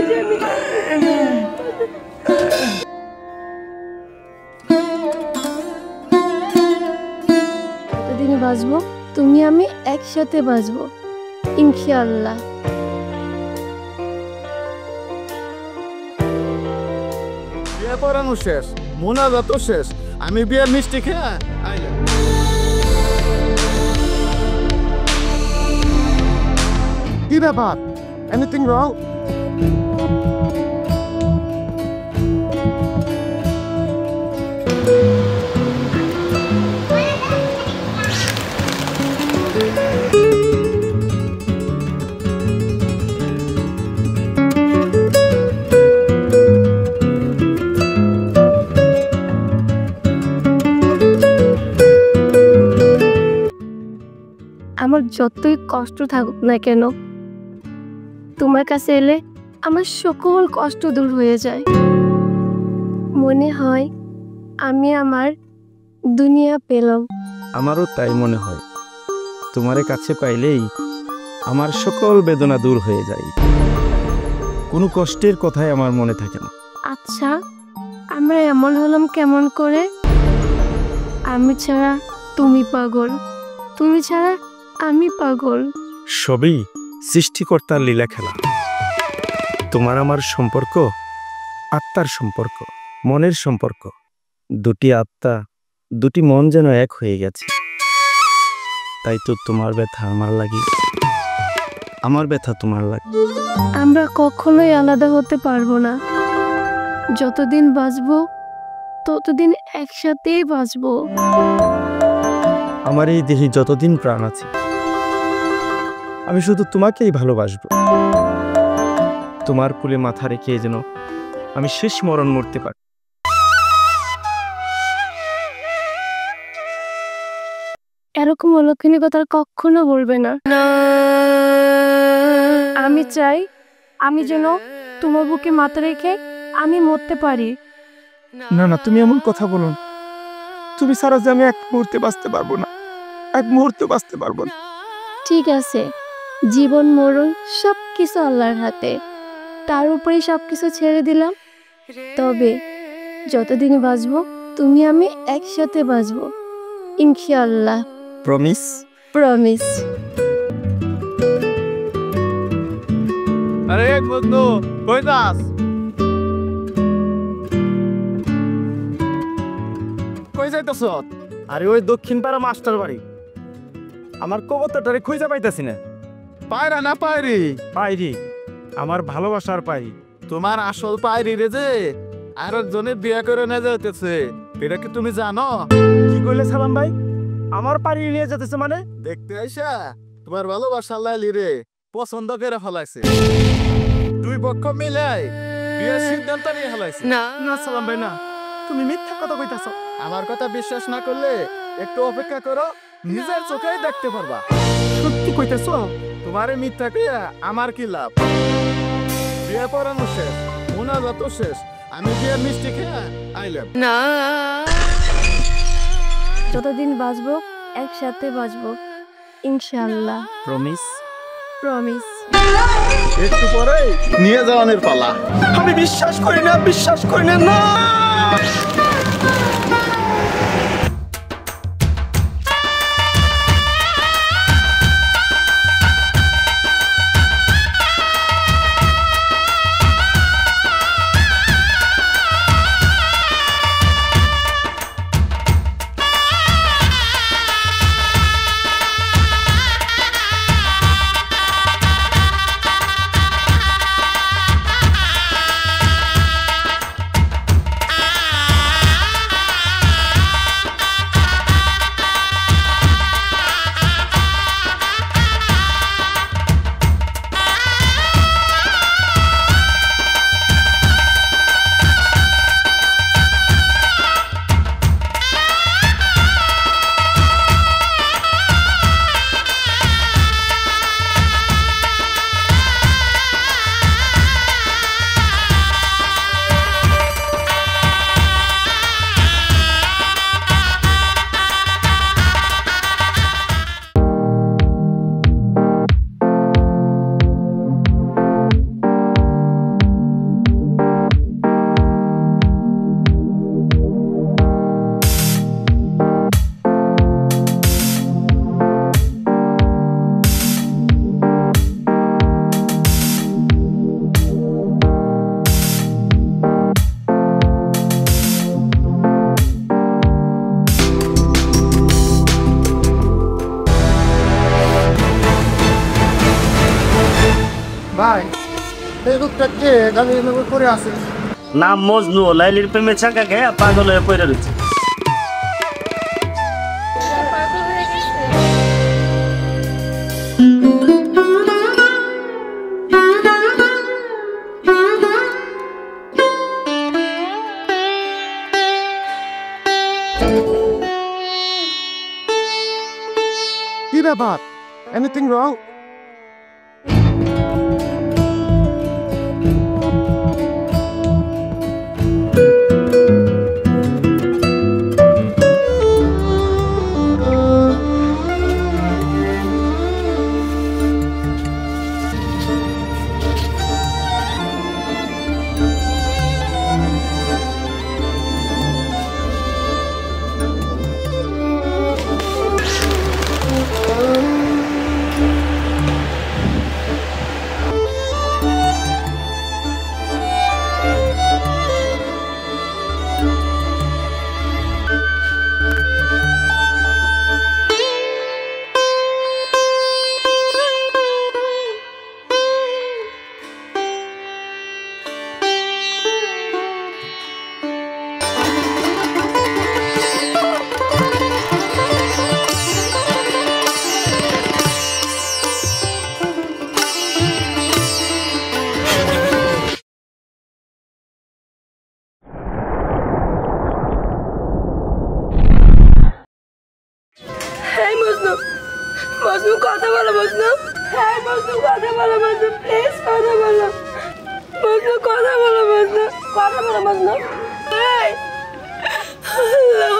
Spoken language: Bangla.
যতদিন বাঁচবো তুমি আমি একসাথে বাঁচবো ইনশাআল্লাহ। বিয়ে পড়ানো শেষ, মোনাজাত শেষ, আমি বিয়ের মিষ্টি খেয়ে আইলাম। কি ব্যাপার? Anything wrong? আমার যতই কষ্ট থাকুক না কেন, তোমার কাছে এলে আমার সকল কষ্ট দূর হয়ে যায়। মনে হয় আমি আমার দুনিয়া পেলাম। আমারও তাই মনে হয়, তোমার কাছে পাইলেই আমার সকল বেদনা দূর হয়ে যায়, কোনো কষ্টের কথাই আমার মনে থাকে না। আচ্ছা, আমরা এমন হলাম কেমন করে? আমি ছাড়া তুমি পাগল, তুমি ছাড়া আমি পাগল। সবই সৃষ্টিকর্তার লীলা খেলা। তোমার আমার সম্পর্ক আত্মার সম্পর্ক, মনের সম্পর্ক। দুটি আত্মা, দুটি মন যেন এক হয়ে গেছে। তাই তো তোমার ব্যথা আমার লাগে, আমার ব্যথা তোমার লাগে। আমরা কখনোই আলাদা হতে পারবো না। যতদিন বাঁচবো ততদিন একসাথেই বাঁচবো। আমার এই দেহে যতদিন প্রাণ আছে আমি শুধু তোমাকেই ভালোবাসবো। তোমার কোলে মাথা রেখে যেন আমি শেষ মরণ মরতে পারি। এরকম অলক্ষণী কথা কখনো বলবে না। আমি চাই আমি যেন তোমার বুকে মাথা রেখে আমি মরতে পারি। না না, তুমি এমন কথা বলো না। তুমি ছাড়া যে আমি এক মুহূর্তে বাঁচতে পারবো না, এক মুহূর্তে বাঁচতে পারবো না। ঠিক আছে, জীবন মরণ সবকিছু আল্লাহর হাতে, তার উপরেই সবকিছু ছেড়ে দিলাম। তবে যতদিন বাঁচবো তুমি আমি একসাথে বাঁচবো ইনশাআল্লাহ। প্রমিস? প্রমিস। আরে বন্ধু, কই যাস? কই যাইতেছ? আরে ওই দক্ষিণ পাড়া মাস্টার বাড়ি। আমার কবুতরটারে খুঁজে পাইতাছি না। পায়রা না পায়রি? পাইরি, আমার ভালোবাসার পাইরি। তোমার আসল পায়রি রে যে আর একজনের বিয়ে করে নিয়ে যাইতেছে, এটা কি তুমি জানো? কি কইলে সালাম ভাই? আমার পাড়ি নিয়ে যেতেছে মানে? দেখতে আইসা তোমার ভালোবাসা লাইলি রে পছন্দ করে ফেলাইছে, দুই পক্ষ মিলাই বিয়ের সিদ্ধান্ত নিয়ে ফেলাইছে। না না সালাম ভাই, না, তুমি মিথ্যা কথা কইতাছো। আমার কথা বিশ্বাস না করলে একটু অপেক্ষা করো, নিজের চোখেই দেখতে পারবা। সত্যি কইতাছো? তোমারে মিথ্যা কইয়া আমার কি লাভ? বিয়ে পড়ানো শেষ, মোনাজাত শেষ, আমি বিয়ের মিষ্টি খেয়ে আইলাম। যতদিন বাঁচবো একসাথে বাঁচবো ইনশাআল্লাহ। প্রমিস? প্রমিস। একটু পরেই নিয়ে যাওয়ানের পালা। আমি বিশ্বাস করি না, বিশ্বাস করি না। না এই লোকটা কে গাড়ির উপর পড়ে আছে? নাম মজনু, লাইলির প্রেমে চাকা খেয়ে পাগল হয়ে পড়ে রয়েছে। কি ব্যাপার? Anything wrong? হ্যাঁ মজনু, মজনু কথা বলো মজনু। হ্যাঁ মজনু কথা বলো মজনু, প্লিজ কথা বলো মজনু, কথা বলো মজনু, কথা বলো মজনু। এই আল্লাহ